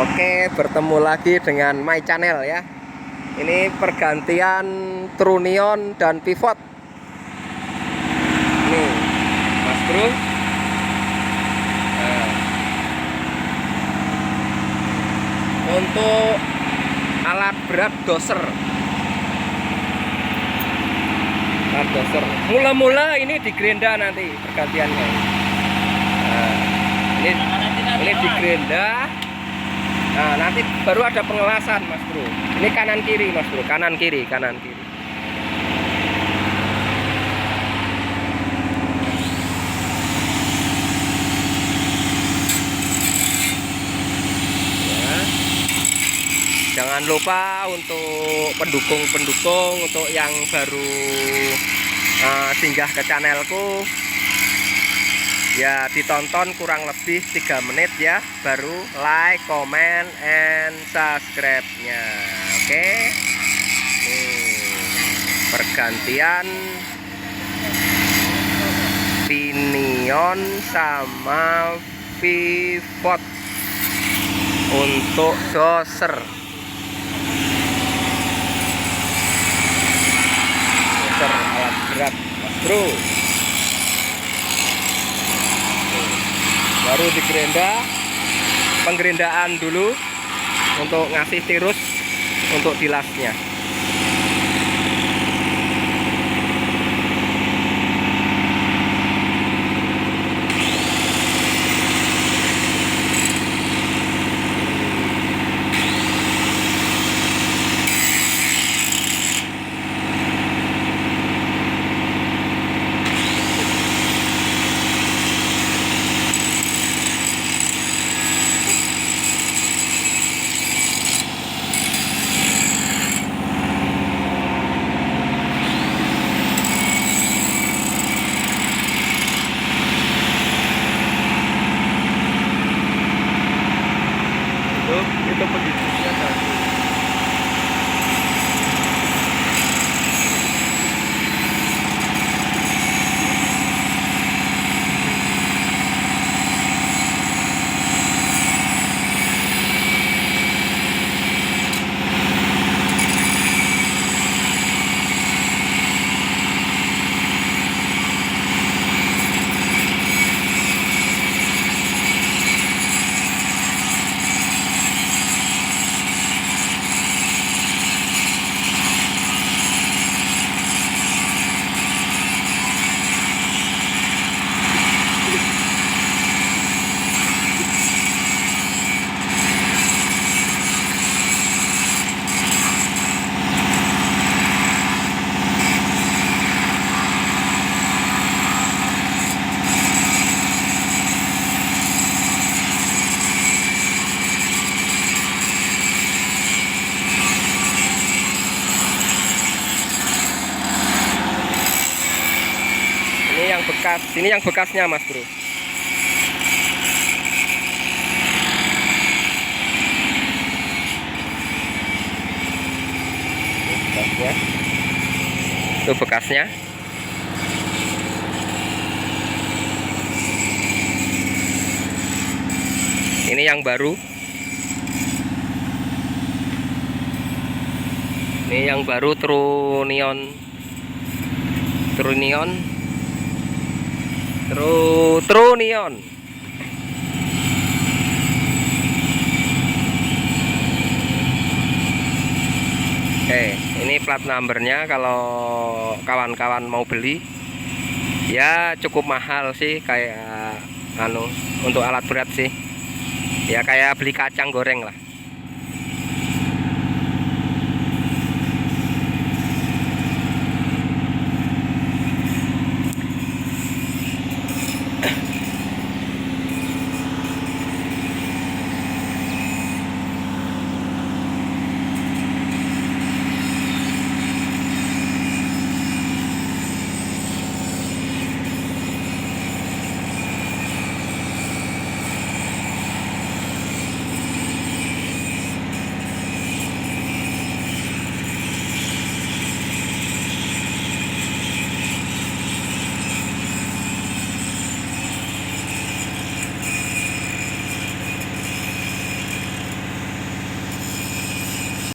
Oke, bertemu lagi dengan my channel ya. Ini pergantian trunion dan pivot. Nih, Mas Bro. Nah, untuk alat berat doser. Alat doser. Mula-mula ini di gerinda nanti pergantiannya. Nah, ini di gerinda. Nah, nanti baru ada pengelasan, Mas Bro. Ini kanan kiri, Mas Bro. Kanan kiri, kanan kiri. Ya. Jangan lupa untuk pendukung-pendukung untuk yang baru singgah ke channelku. Ya, ditonton kurang lebih 3 menit ya, baru like, comment, and subscribe-nya. Oke. Pergantian pinion sama pivot untuk doser. Doser alat berat, Mas Bro. Baru digerinda, penggerindaan dulu untuk ngasih tirus untuk dilasnya. Itu pendidiknya satu. Ini yang bekasnya, Mas Bro. Itu bekasnya. Ini yang baru. Ini yang baru trunion. Trunion. Oke, ini plat numbernya kalau kawan-kawan mau beli ya cukup mahal sih, kayak untuk alat berat sih ya, kayak beli kacang goreng lah.